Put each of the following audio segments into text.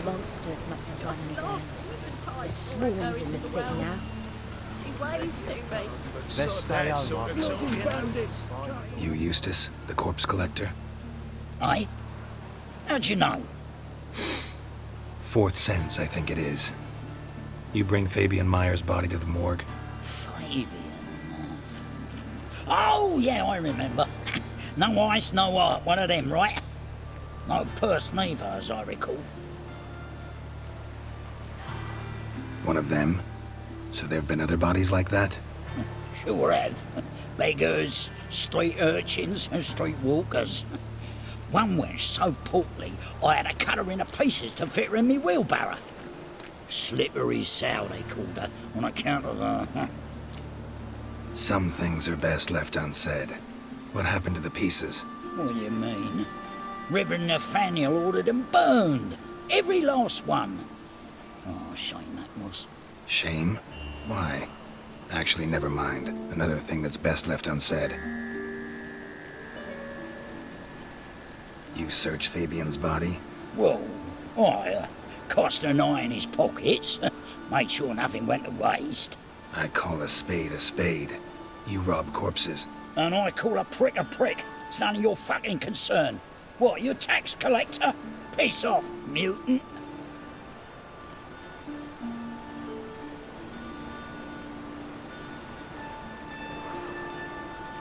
Monsters must have run them down. There's swarms in the city now. She waved to me. Let's stay home. You Eustace, the corpse collector? Aye? How'd you know? Fourth sense, I think it is. You bring Fabian Meyer's body to the morgue? Fabian... Oh, yeah, I remember. No ice, no art, one of them, right? No purse neither, as I recall. One of them? So there have been other bodies like that? Sure have. Beggars, street urchins, and street walkers. One went so portly, I had to cut her into pieces to fit her in me wheelbarrow. Slippery sow, they called her, on account of her. Some things are best left unsaid. What happened to the pieces? What do you mean? Reverend Nathaniel ordered them burned. Every last one. Oh, shame that was. Shame? Why? Actually, never mind. Another thing that's best left unsaid. You searched Fabian's body? Well, I cast an eye in his pockets. Made sure nothing went to waste. I call a spade a spade. You rob corpses. And I call a prick a prick. It's none of your fucking concern. What, you tax collector? Piss off, mutant.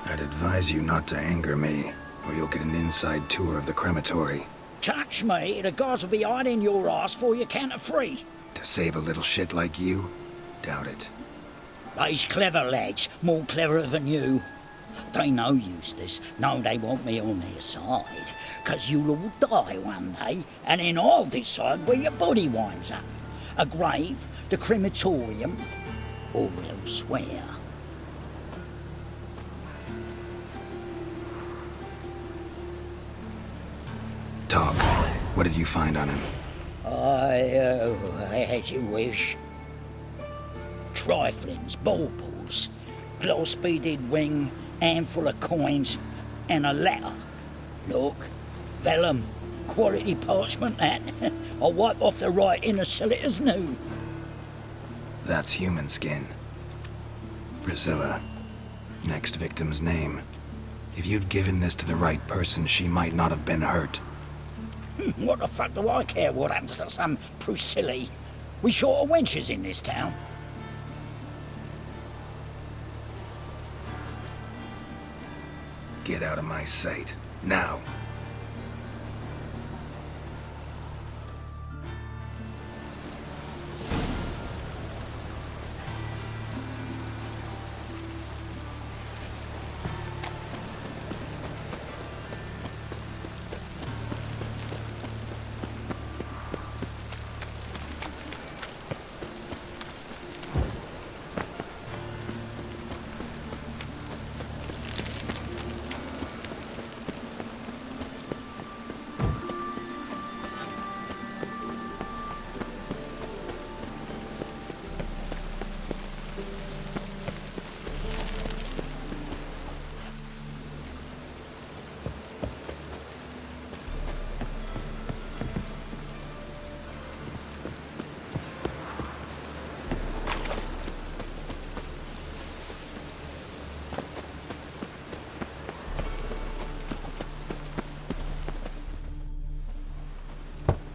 I'd advise you not to anger me, or you'll get an inside tour of the crematory. Touch me, the guards will be hiding your ass for you can't free. To save a little shit like you? Doubt it. They's clever lads, more cleverer than you. They know Eustace, know they want me on their side, 'cause you'll all die one day, and then I'll decide where your body winds up. A grave, the crematorium, or elsewhere. Talk. What did you find on him? As you wish. Triflings, baubles, glass-beaded ring, handful of coins, and a letter. Look, vellum, quality parchment that. I'll wipe off the writing and sell it as new. That's human skin. Priscilla. Next victim's name. If you'd given this to the right person, she might not have been hurt. What the fuck do I care what happens to some Priscilla? We short of wenches in this town. Get out of my sight. Now.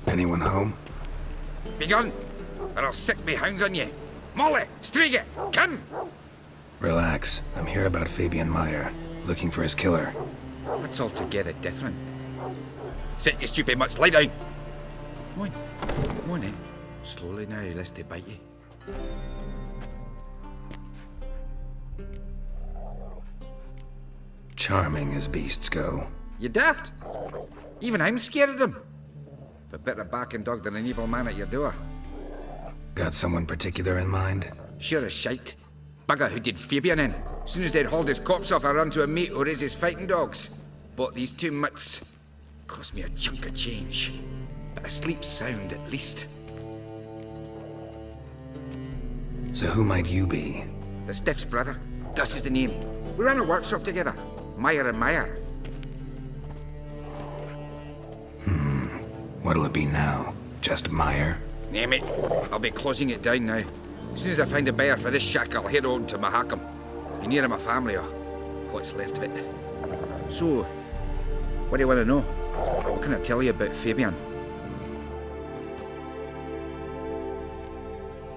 Anyone home? Be gone, or I'll sick me hounds on you. Molly, Striga, come! Relax. I'm here about Fabian Meyer, looking for his killer. That's altogether different. Sit, you stupid mutts, lie down. Come on then. Slowly now, lest they bite you. Charming as beasts go. You daft? Even I'm scared of them. A better barking dog than an evil man at your door. Got someone particular in mind? Sure as shite. Bugger who did Fabian in. Soon as they'd hauled his corpse off, I run to a mate who raises fighting dogs. Bought these two mutts. Cost me a chunk of change. But I sleep sound at least. So who might you be? The Stiff's brother. Gus is the name. We ran a workshop together. Meyer and Meyer. What'll it be now? Just Meyer? Name it. I'll be closing it down now. As soon as I find a buyer for this shack, I'll head on to Mahakam. Be near my family, or what's left of it. So, what do you want to know? What can I tell you about Fabian?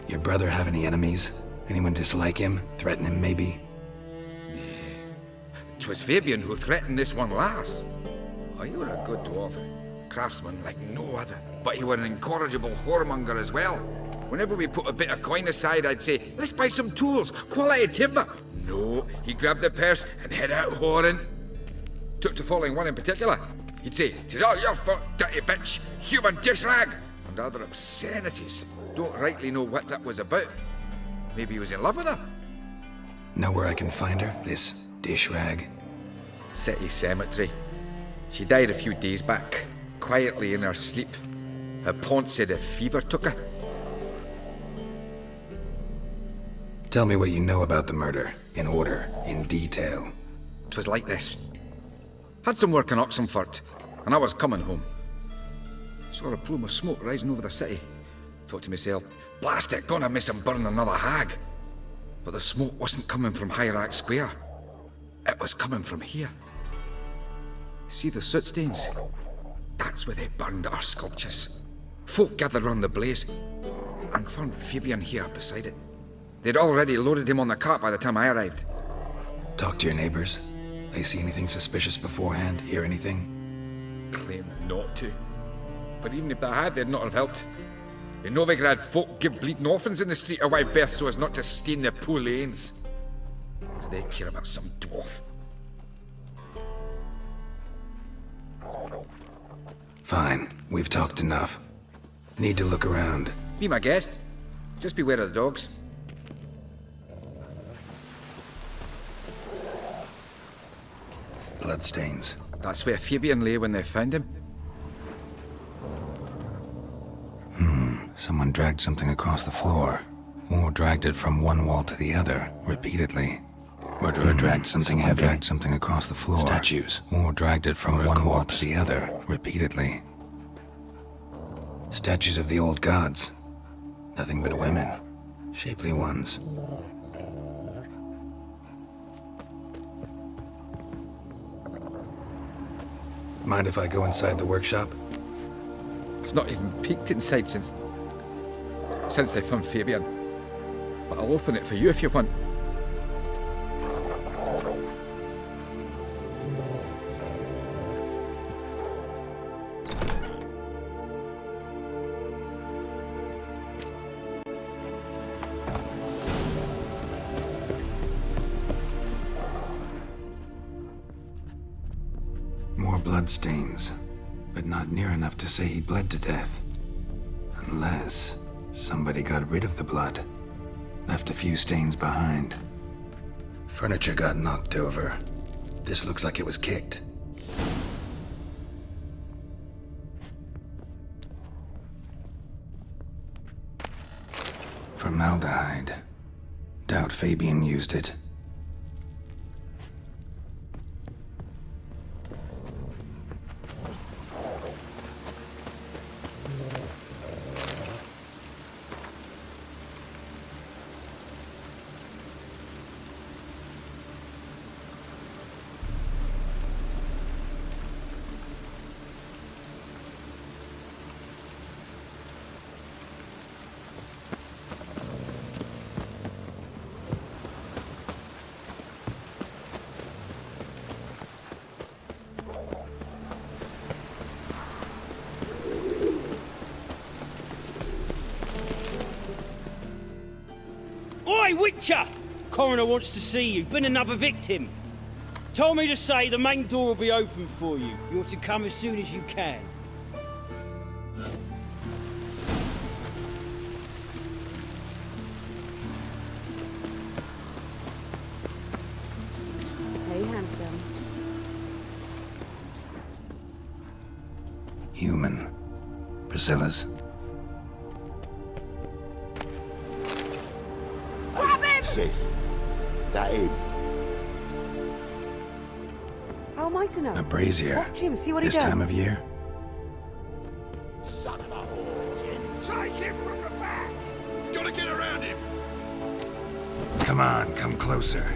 Your brother have any enemies? Anyone dislike him? Threaten him, maybe? 'Twas Fabian who threatened this one last. Oh, you were a good dwarf. Craftsman like no other. But you were an incorrigible whoremonger as well. Whenever we put a bit of coin aside, I'd say, let's buy some tools, quality timber. No, he grabbed the purse and head out whoring. Took to following one in particular. He'd say, "'Tis all your fault, dirty bitch, human dish rag," and other obscenities. Don't rightly know what that was about. Maybe he was in love with her? Know where I can find her? This dish rag? City cemetery. She died a few days back, quietly in her sleep. Her pont said a fever took her. Tell me what you know about the murder, in order, in detail. 'Twas like this. Had some work in Oxenford, and I was coming home. Saw a plume of smoke rising over the city. Thought to myself, blast it, gonna miss him burn another hag. But the smoke wasn't coming from Hierarch Square. It was coming from here. See the soot stains? That's where they burned our sculptures. Folk gathered round the blaze, and found Fabian here beside it. They'd already loaded him on the cart by the time I arrived. Talk to your neighbors. They see anything suspicious beforehand? Hear anything? Claimed not to. But even if they had, they'd not have helped. In Novigrad, folk give bleeding orphans in the street a wide berth so as not to stain their poor lanes. Do they care about some dwarf? Fine, we've talked enough. Need to look around. Be my guest. Just beware of the dogs. Bloodstains. That's where Fabian lay when they found him. Someone dragged something across the floor. Or dragged it from one wall to the other, repeatedly. Murderer dragged something heavy. Dragged something across the floor. Statues. Or dragged it from one wall to the other, repeatedly. Statues of the old gods. Nothing but women. Shapely ones. Mind if I go inside the workshop? I've not even peeked inside since they found Fabian. But I'll open it for you if you want. More bloodstains, but not near enough to say he bled to death. Unless somebody got rid of the blood, left a few stains behind. Furniture got knocked over. This looks like it was kicked. Formaldehyde. Doubt Fabian used it. Oi, Witcher! Coroner wants to see you. Been another victim. Told me to say the main door will be open for you. You're to come as soon as you can. Hey, handsome. Human. Priscilla's. Grab him! Sis, that him? How am I to know? A brazier. Watch him, see what he This does. time of year? Son of a whore. Take him from the back! Gotta get around him! Come on, come closer.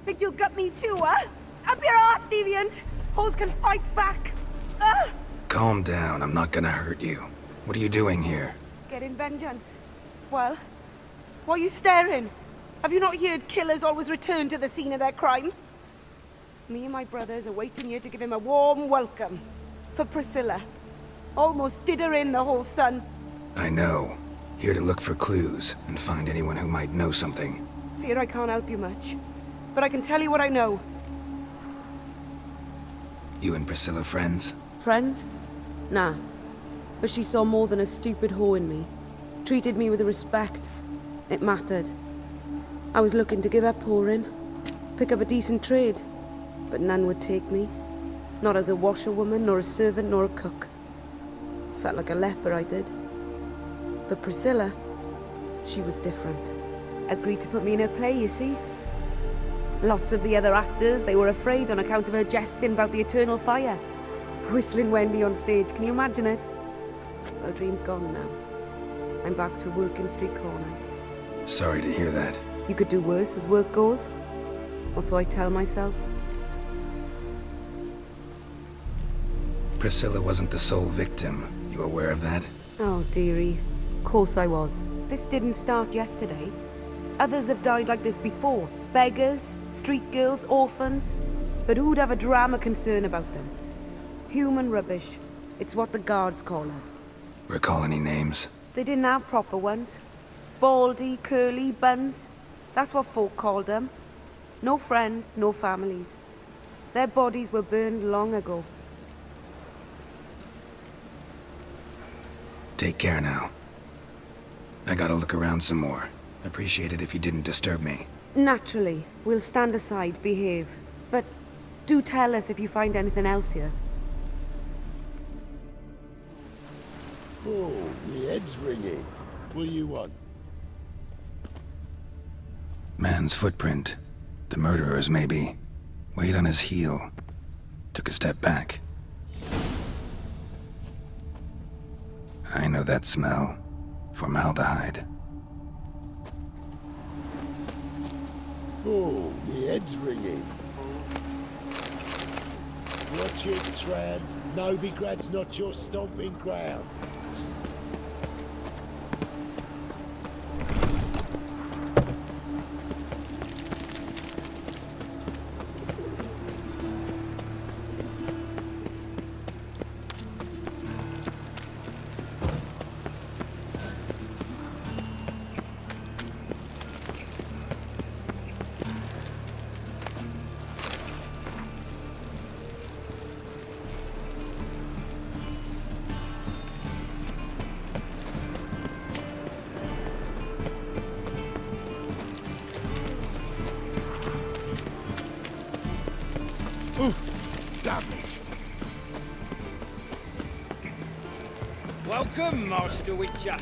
Think you'll gut me too, huh? Up your ass, deviant! Hoes can fight back! Calm down, I'm not gonna hurt you. What are you doing here? Getting vengeance. Well, why are you staring? Have you not heard killers always return to the scene of their crime? Me and my brothers are waiting here to give him a warm welcome. For Priscilla. Almost did her in, the whole son. I know. Here to look for clues and find anyone who might know something. Fear I can't help you much. But I can tell you what I know. You and Priscilla friends? Friends? Nah. But she saw more than a stupid whore in me. Treated me with respect. It mattered. I was looking to give up whoring. Pick up a decent trade. But none would take me. Not as a washerwoman, nor a servant, nor a cook. Felt like a leper, I did. But Priscilla, she was different. Agreed to put me in her play, you see. Lots of the other actors, they were afraid on account of her jesting about the eternal fire. Whistling Wendy on stage, can you imagine it? Well, dream's gone now. I'm back to working street corners. Sorry to hear that. You could do worse as work goes. Or so I tell myself. Priscilla wasn't the sole victim. You aware of that? Oh, dearie. Of course I was. This didn't start yesterday. Others have died like this before. Beggars, street girls, orphans. But who'd have a drama concern about them? Human rubbish. It's what the guards call us. Recall any names? They didn't have proper ones. Baldy, curly, buns. That's what folk called them. No friends, no families. Their bodies were burned long ago. Take care now. I gotta look around some more. Appreciate it if you didn't disturb me. Naturally. We'll stand aside, behave. But do tell us if you find anything else here. Oh, my head's ringing. What do you want? Man's footprint. The murderer's, maybe. Weight on his heel. Took a step back. I know that smell. Formaldehyde. Oh, my head's ringing. Watch it, Tran. Novigrad's not your stomping ground. Damn it. Welcome, Master Witcher.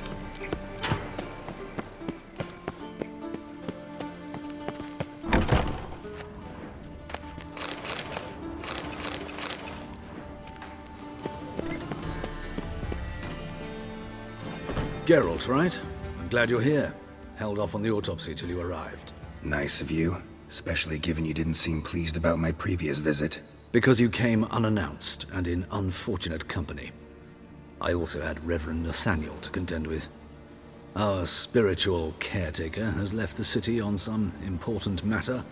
Geralt, right? I'm glad you're here. Held off on the autopsy till you arrived. Nice of you. Especially given you didn't seem pleased about my previous visit. Because you came unannounced and in unfortunate company. I also had Reverend Nathaniel to contend with. Our spiritual caretaker has left the city on some important matter,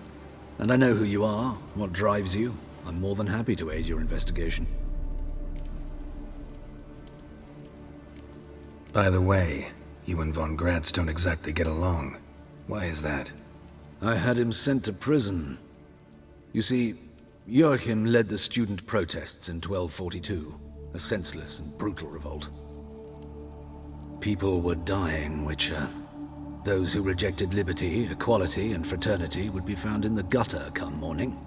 and I know who you are, what drives you. I'm more than happy to aid your investigation. By the way, you and von Gratz don't exactly get along. Why is that? I had him sent to prison. You see, Joachim led the student protests in 1242, a senseless and brutal revolt. People were dying, Witcher. Those who rejected liberty, equality, and fraternity would be found in the gutter come morning.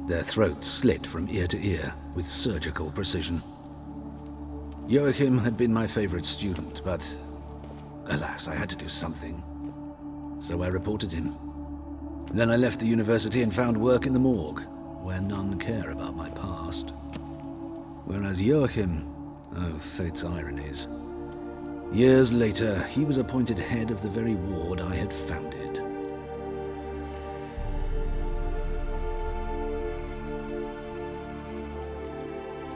Their throats slit from ear to ear with surgical precision. Joachim had been my favorite student, but alas, I had to do something. So I reported him. Then I left the university and found work in the morgue, where none care about my past. Whereas Joachim, oh, fate's ironies. Years later, he was appointed head of the very ward I had founded.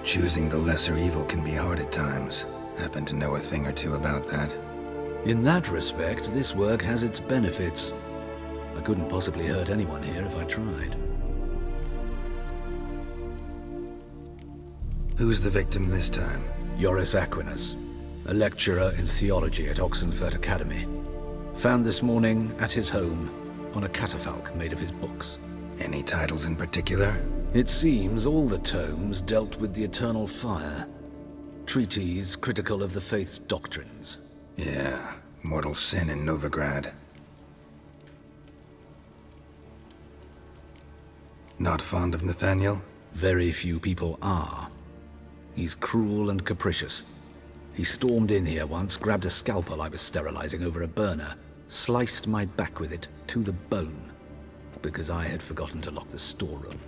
Choosing the lesser evil can be hard at times. Happen to know a thing or two about that. In that respect, this work has its benefits. I couldn't possibly hurt anyone here if I tried. Who's the victim this time? Joris Aquinas, a lecturer in theology at Oxenfurt Academy. Found this morning at his home on a catafalque made of his books. Any titles in particular? It seems all the tomes dealt with the eternal fire. Treatises critical of the faith's doctrines. Yeah, mortal sin in Novigrad. Not fond of Nathaniel? Very few people are. He's cruel and capricious. He stormed in here once, grabbed a scalpel I was sterilizing over a burner, sliced my back with it to the bone, because I had forgotten to lock the storeroom.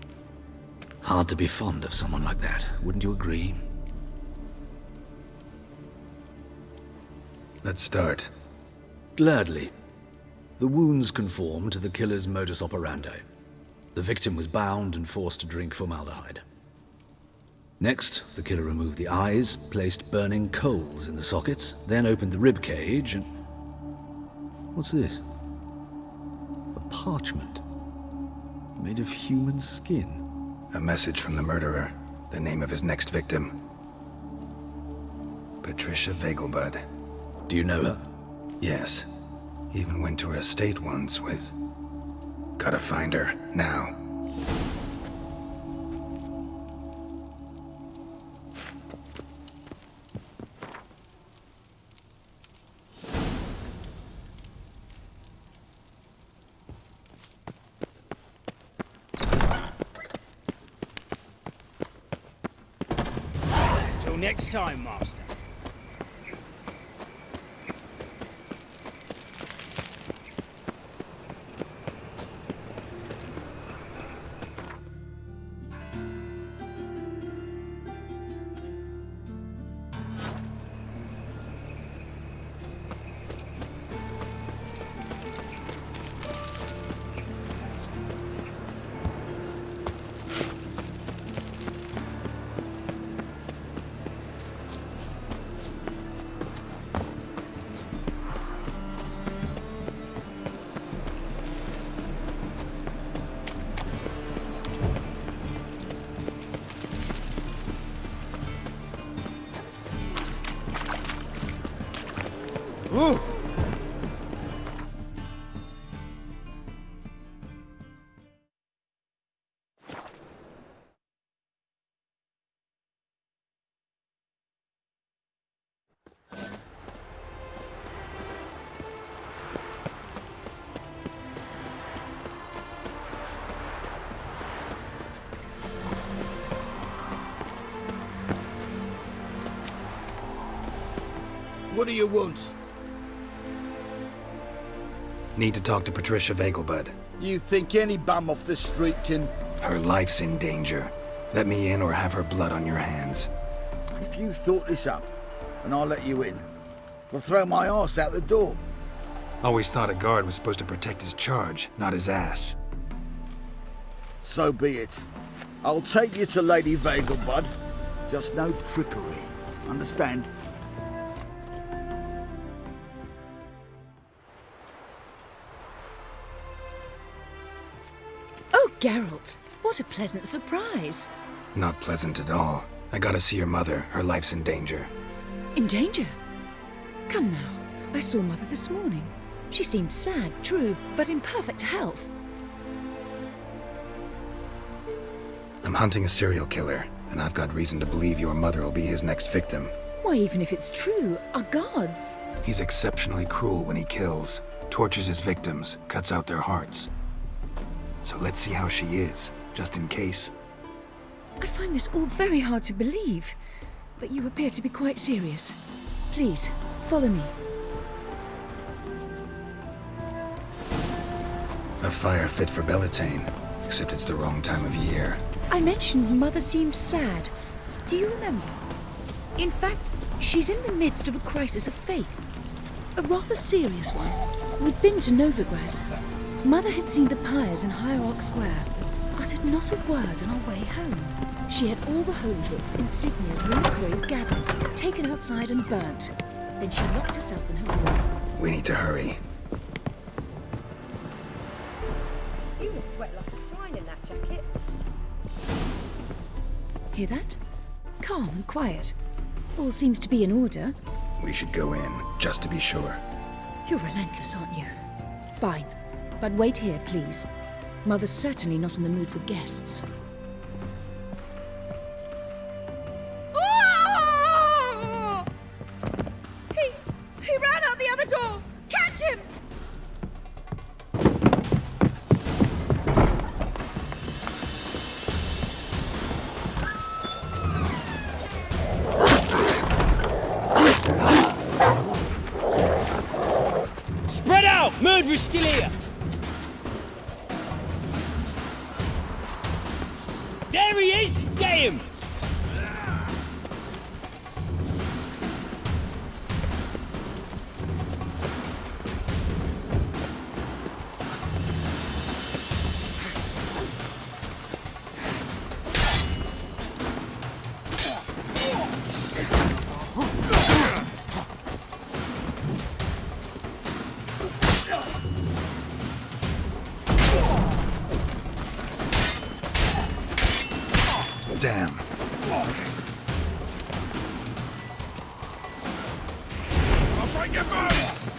Hard to be fond of someone like that, wouldn't you agree? Let's start. Gladly. The wounds conform to the killer's modus operandi. The victim was bound and forced to drink formaldehyde. Next, the killer removed the eyes, placed burning coals in the sockets, then opened the rib cage and... What's this? A parchment. Made of human skin. A message from the murderer. The name of his next victim. Patricia Vegelbud. Do you know her? Yes. Even went to her estate once with... Gotta find her, now. Till next time, Master. Ooh. What do you want? Need to talk to Patricia Vegelbud. You think any bum off the street can... Her life's in danger. Let me in or have her blood on your hands. If you thought this up, and I'll let you in, I'll throw my arse out the door. Always thought a guard was supposed to protect his charge, not his ass. So be it. I'll take you to Lady Vegelbud. Just no trickery. Understand? Oh, Geralt. What a pleasant surprise. Not pleasant at all. I gotta see your mother. Her life's in danger. In danger? Come now. I saw Mother this morning. She seemed sad, true, but in perfect health. I'm hunting a serial killer, and I've got reason to believe your mother will be his next victim. Why, even if it's true, our gods. He's exceptionally cruel when he kills, tortures his victims, cuts out their hearts. So let's see how she is, just in case. I find this all very hard to believe, but you appear to be quite serious. Please, follow me. A fire fit for Bellatane, except it's the wrong time of year. I mentioned Mother seemed sad. Do you remember? In fact, she's in the midst of a crisis of faith. A rather serious one. We'd been to Novigrad. Mother had seen the pyres in Hierarch Square, uttered not a word on our way home. She had all the holy books, insignias, reliquaries gathered, taken outside and burnt. Then she locked herself in her room. We need to hurry. You must sweat like a swine in that jacket. Hear that? Calm and quiet. All seems to be in order. We should go in, just to be sure. You're relentless, aren't you? Fine. But wait here, please. Mother's certainly not in the mood for guests. Oh! He ran out the other door! Catch him! Spread out! Murderer's still here! There he is! Get him! Damn. I'll break your bones!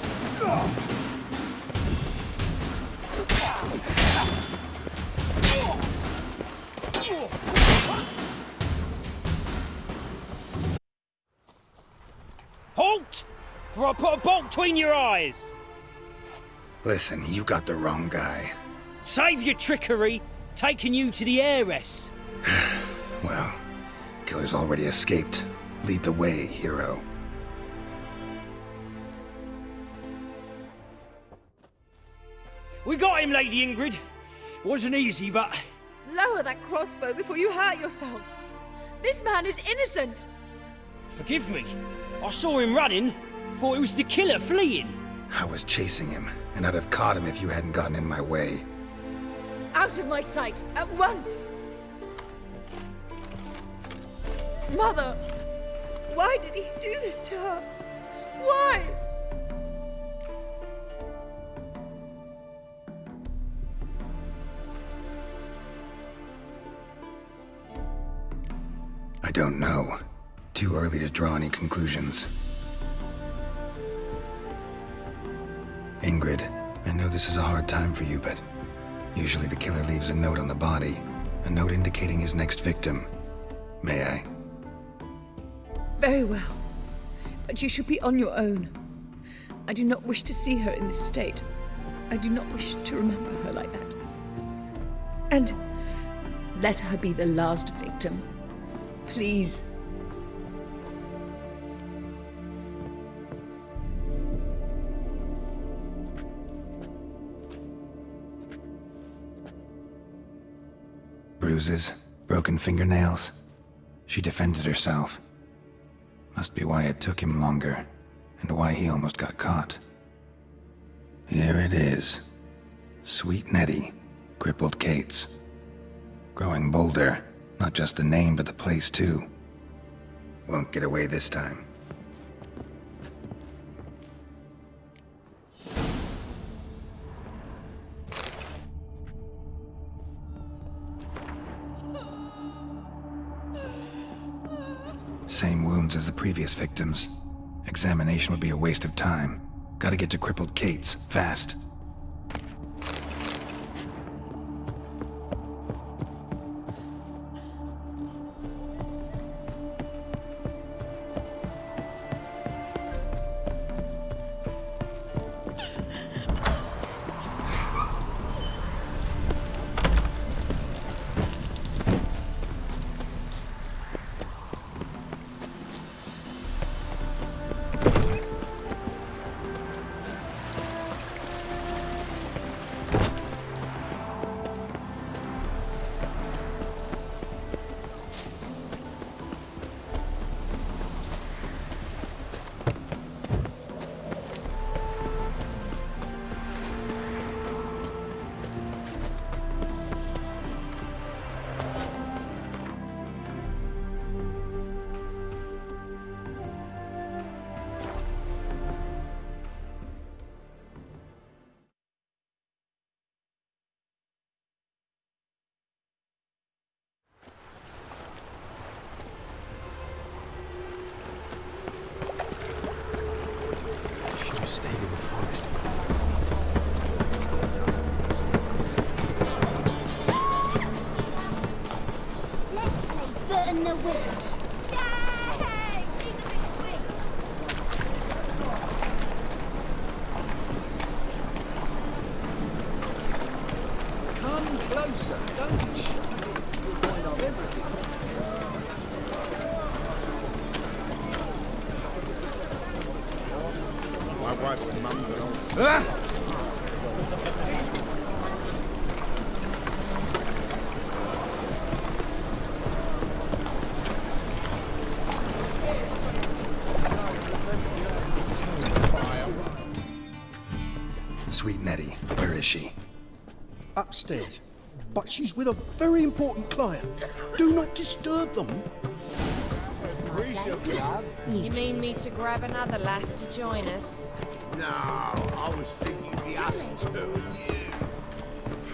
Halt! For I put a bolt between your eyes! Listen, you got the wrong guy. Save your trickery, taking you to the heiress. Well, killer's already escaped. Lead the way, hero. We got him, Lady Ingrid. Wasn't easy, but... Lower that crossbow before you hurt yourself. This man is innocent. Forgive me. I saw him running. Thought it was the killer fleeing. I was chasing him, and I'd have caught him if you hadn't gotten in my way. Out of my sight, at once! Mother! Why did he do this to her? Why? I don't know. Too early to draw any conclusions. Ingrid, I know this is a hard time for you, but usually the killer leaves a note on the body, a note indicating his next victim. May I? Very well. But you should be on your own. I do not wish to see her in this state. I do not wish to remember her like that. And let her be the last victim. Please. Bruises, broken fingernails. She defended herself. Must be why it took him longer, and why he almost got caught. Here it is. Sweet Nettie, crippled Kate's. Growing bolder, not just the name but the place too. Won't get away this time. same wounds as the previous victims. Examination would be a waste of time. Gotta get to crippled Kate's, fast. Stayed in the forest. Let's play Burn the Witch. Yay! Steve the Witch! Come closer, don't be shy. You'll find out everything. My wife's mum belongs. Sweet Nettie, where is she? Upstairs. But she's with a very important client. Do not disturb them. You mean me to grab another lass to join us? No, I was thinking the us two and you.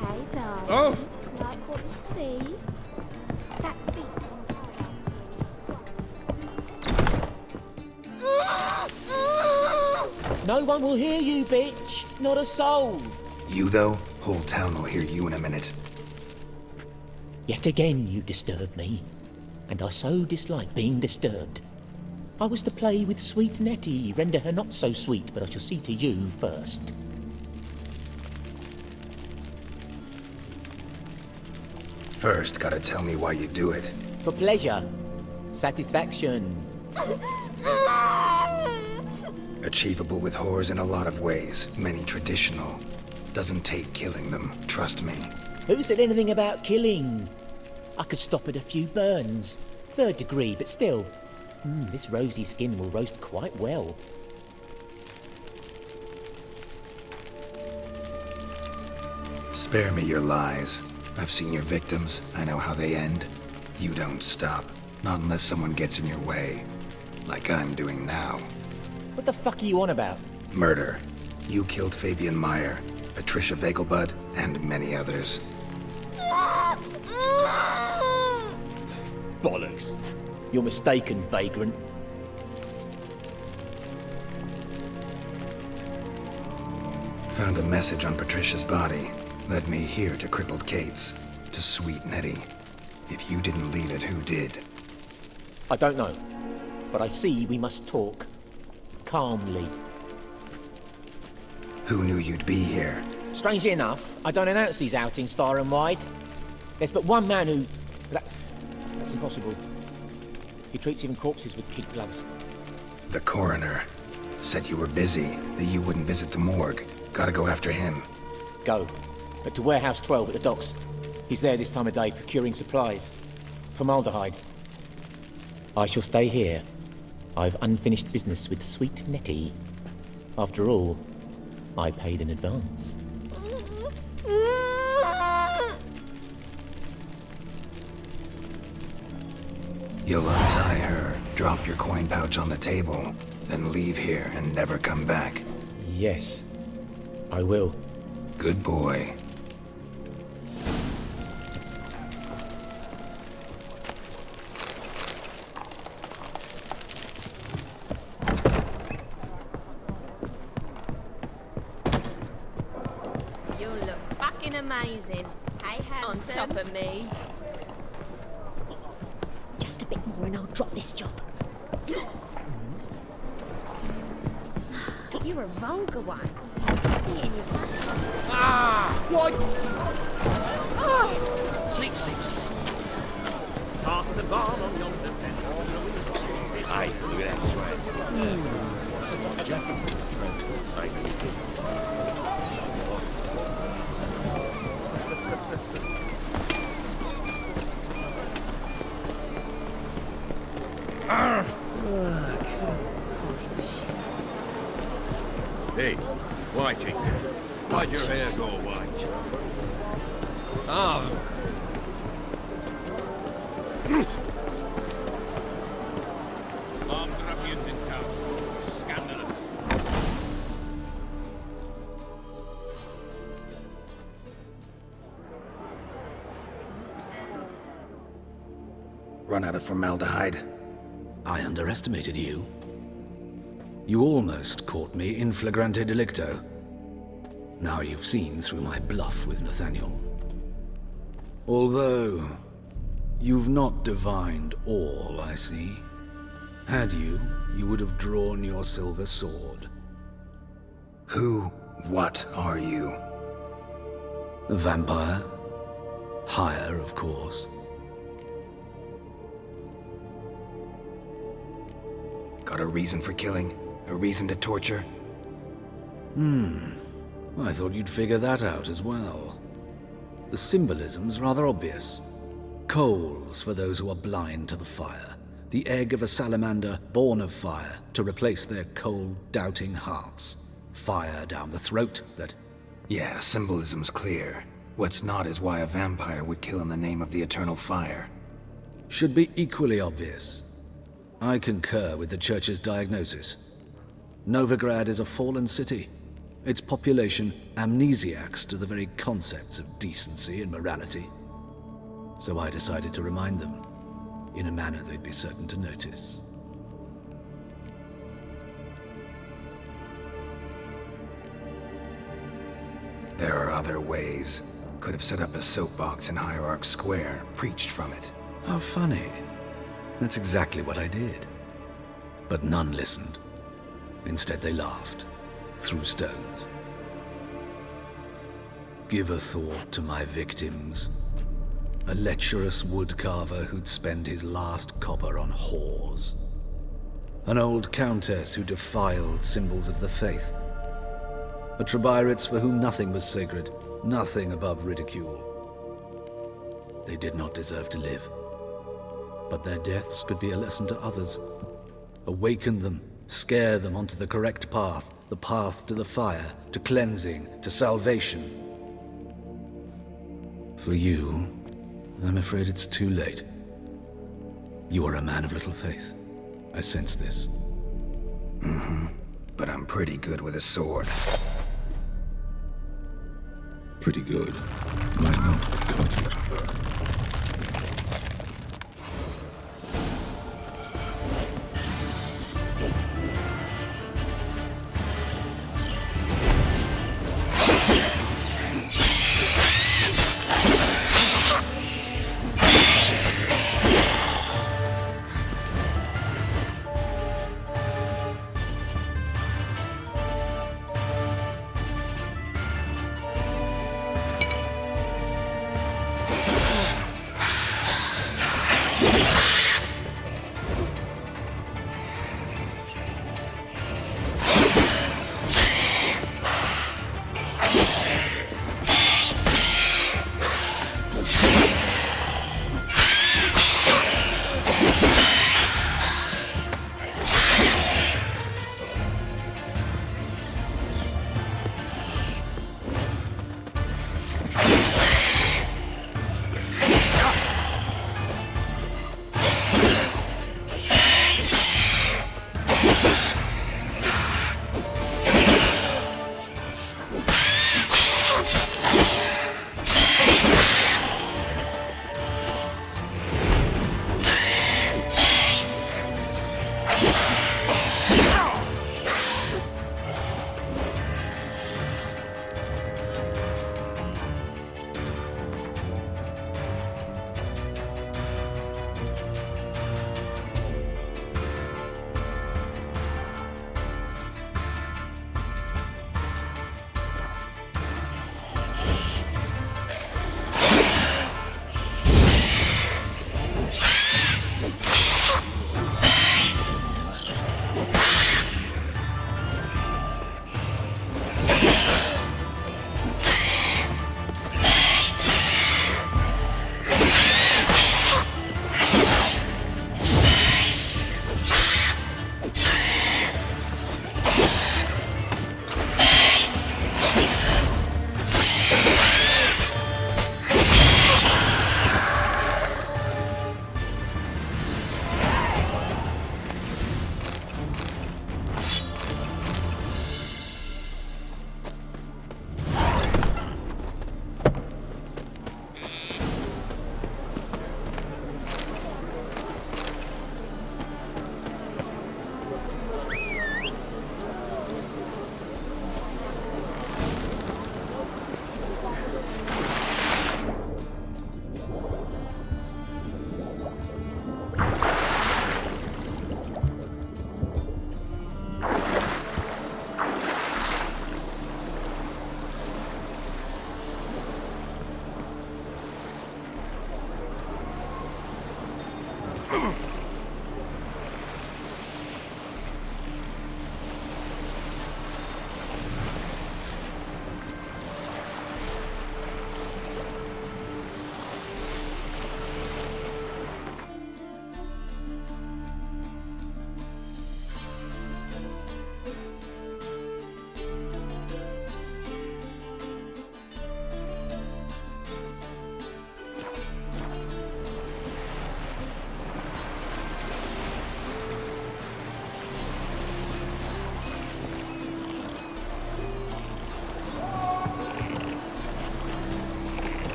Hey, darling. Oh! Like what you see? That big No one will hear you, bitch. Not a soul. You, though? Whole town will hear you in a minute. Yet again you disturb me, and I so dislike being disturbed. I was to play with sweet Nettie, render her not so sweet, but I shall see to you first. First, gotta tell me why you do it. For pleasure. Satisfaction. Achievable with whores in a lot of ways, many traditional. Doesn't take killing them, trust me. Who said anything about killing? I could stop at a few burns. 3rd degree, but still. This rosy skin will roast quite well. Spare me your lies. I've seen your victims. I know how they end. You don't stop. Not unless someone gets in your way. Like I'm doing now. What the fuck are you on about? Murder. You killed Fabian Meyer, Patricia Vegelbud, and many others. Bollocks. You're mistaken, vagrant. Found a message on Patricia's body. Led me here to crippled Kate's. To sweet Nettie. If you didn't leave it, who did? I don't know. But I see we must talk. Calmly. Who knew you'd be here? Strangely enough, I don't announce these outings far and wide. There's but one man who... That's impossible. He treats even corpses with kid gloves. The coroner. Said you were busy, that you wouldn't visit the morgue. Gotta go after him. Go. But to Warehouse 12 at the docks. He's there this time of day, procuring supplies. Formaldehyde. I shall stay here. I've unfinished business with sweet Nettie. After all, I paid in advance. You'll untie her, drop your coin pouch on the table, then leave here and never come back. Yes, I will. Good boy. looking amazing. Hey, handsome. On top of me. Just a bit more and I'll drop this job. You're a vulgar one. I can see it in your back. What? Sleep, sleep, sleep. Pass the barn on yonder fence. Hey, look at that tread. Hey, Whitey. Why'd your hair go white? Armed ruffians in town. Scandalous. Run out of formaldehyde. I underestimated you. You almost caught me in flagrante delicto. Now you've seen through my bluff with Nathaniel. Although, you've not divined all, I see. Had you, you would have drawn your silver sword. What are you? A vampire. Higher, of course. Got a reason for killing? A reason to torture? I thought you'd figure that out as well. The symbolism's rather obvious. Coals for those who are blind to the fire. The egg of a salamander born of fire to replace their cold, doubting hearts. Fire down the throat that... Yeah, symbolism's clear. What's not is why a vampire would kill in the name of the eternal fire. should be equally obvious. I concur with the Church's diagnosis. Novigrad is a fallen city. Its population amnesiacs to the very concepts of decency and morality. So I decided to remind them, in a manner they'd be certain to notice. There are other ways. Could have set up a soapbox in Hierarch Square, preached from it. How funny. That's exactly what I did. But none listened. Instead they laughed, threw stones. Give a thought to my victims. A lecherous woodcarver who'd spend his last copper on whores. An old countess who defiled symbols of the faith. A Trebirates for whom nothing was sacred, nothing above ridicule. They did not deserve to live. But their deaths could be a lesson to others. Awaken them, scare them onto the correct path, the path to the fire, to cleansing, to salvation. For you, I'm afraid it's too late. You are a man of little faith. I sense this. Mm-hmm. But I'm pretty good with a sword. Pretty good. Might not cut it.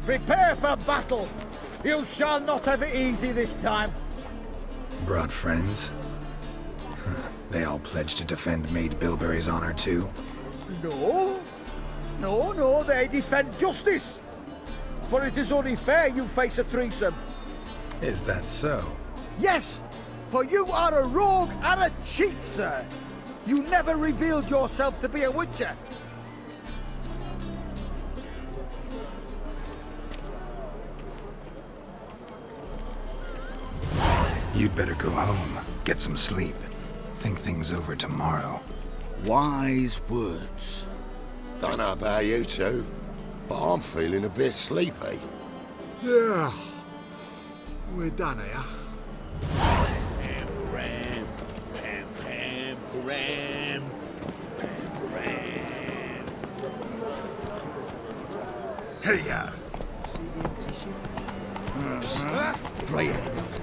Prepare for battle! You shall not have it easy this time. Brought friends? Huh. They all pledged to defend Maid Bilberry's honor too? No. No, they defend justice. For it is only fair you face a threesome. Is that so? Yes, for you are a rogue and a cheat, sir. You never revealed yourself to be a witcher. You'd better go home, get some sleep. Think things over tomorrow. Wise words. Don't know about you two, but I'm feeling a bit sleepy. Yeah. We're done here. Pam, param, pam, pam, param, pam, param. Hey-ya! See the empty ship? Right,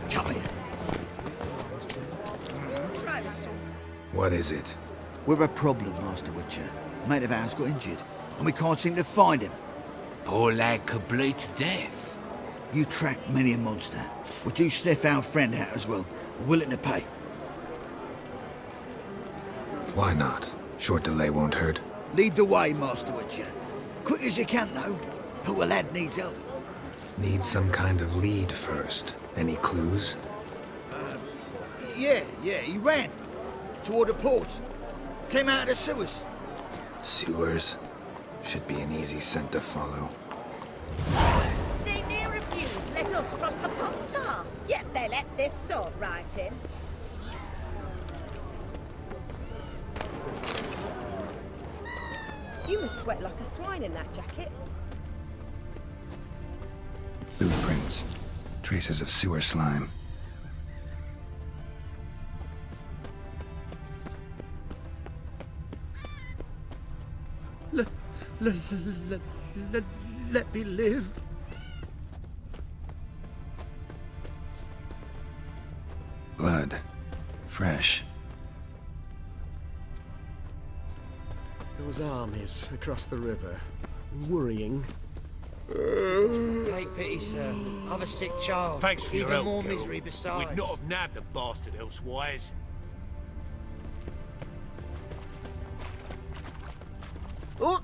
come here. What is it? We're a problem, Master Witcher. Mate of ours got injured, and we can't seem to find him. Poor lad could bleed to death. You tracked many a monster. Would you sniff our friend out as well? We're willing to pay. Why not? Short delay won't hurt. Lead the way, Master Witcher. Quick as you can, though. Poor lad needs help. Need some kind of lead first. Any clues? Yeah, he ran. Toward the port. Came out of the sewers. Sewers? Should be an easy scent to follow. They near refused let us cross the Pontar, yet they let this sword right in. You must sweat like a swine in that jacket. Boot prints. Traces of sewer slime. Let me live. Blood. Fresh. There was armies across the river. Worrying. Take pity, sir. I've a sick child. Thanks for your Even help, more Geralt. misery besides. We'd not have nabbed the bastard elsewise. Oh!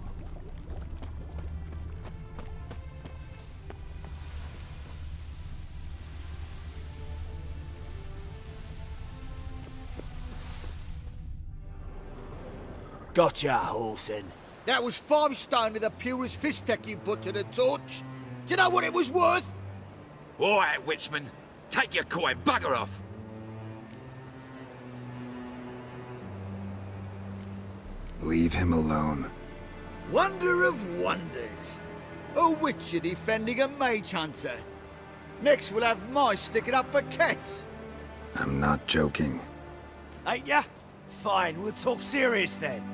Gotcha, Horson. That was 5 stone of the purest fish tech you put to the torch. Do you know what it was worth? All right, Witchman. Take your coin, bugger off. Leave him alone. Wonder of wonders. A witcher defending a mage hunter. Next we'll have mice sticking up for cats. I'm not joking. Ain't ya? Fine, we'll talk serious then.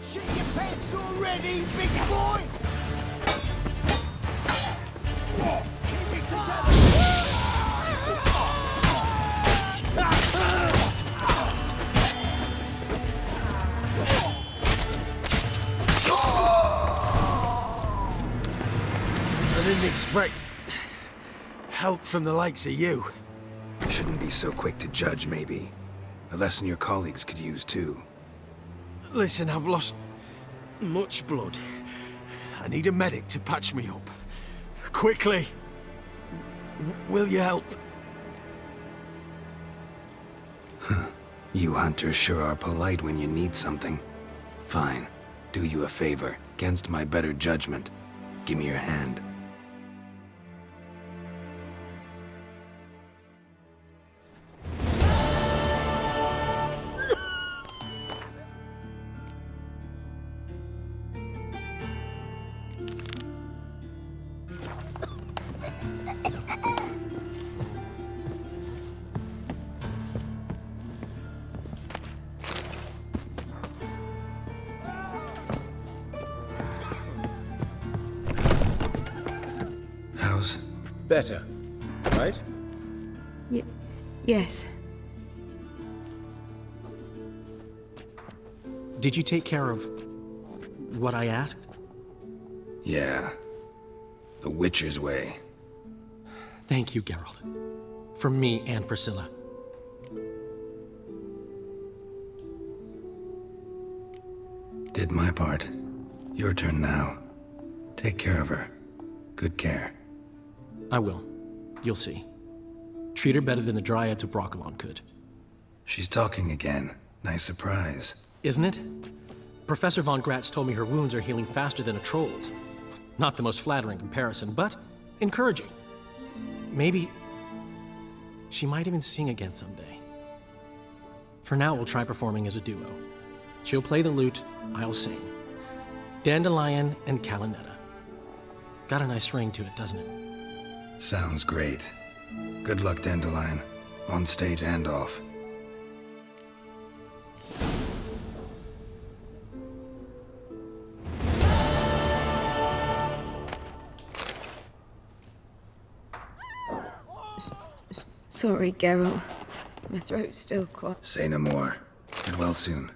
Shit your pants already, big boy! Keep it together! I didn't expect help from the likes of you. Shouldn't be so quick to judge, maybe. A lesson your colleagues could use, too. Listen, I've lost much blood. I need a medic to patch me up. Quickly! Will you help? You hunters sure are polite when you need something. Fine. Do you a favor, against my better judgment. Give me your hand. Better, right? Yes. Did you take care of what I asked? Yeah. The Witcher's way. Thank you, Geralt. From me and Priscilla. Did my part. Your turn now. Take care of her. Good care. I will. You'll see. Treat her better than the Dryads of Broccolon could. She's talking again. Nice surprise. Isn't it? Professor von Gratz told me her wounds are healing faster than a troll's. Not the most flattering comparison, but encouraging. Maybe she might even sing again someday. For now, we'll try performing as a duo. She'll play the lute, I'll sing. Dandelion and Calinetta. Got a nice ring to it, doesn't it? Sounds great. Good luck, Dandelion. On stage and off. Sorry, Geralt. My throat's still quite... Say no more. Get well soon.